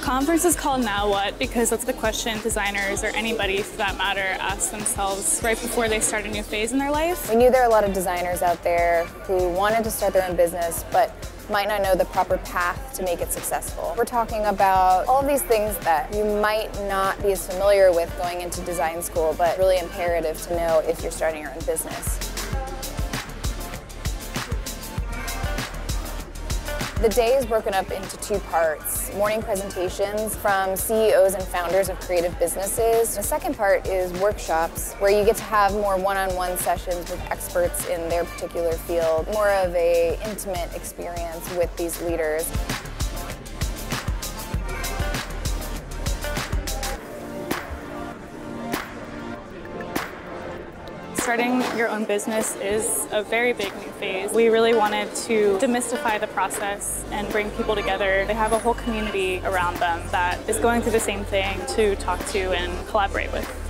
conference is called Now What because that's the question designers or anybody for that matter ask themselves right before they start a new phase in their life. We knew there are a lot of designers out there who wanted to start their own business but might not know the proper path to make it successful. We're talking about all of these things that you might not be as familiar with going into design school, but really imperative to know if you're starting your own business. The day is broken up into two parts. Morning presentations from CEOs and founders of creative businesses. The second part is workshops, where you get to have more one-on-one sessions with experts in their particular field. More of an intimate experience with these leaders. Starting your own business is a very big new phase. We really wanted to demystify the process and bring people together. They have a whole community around them that is going through the same thing to talk to and collaborate with.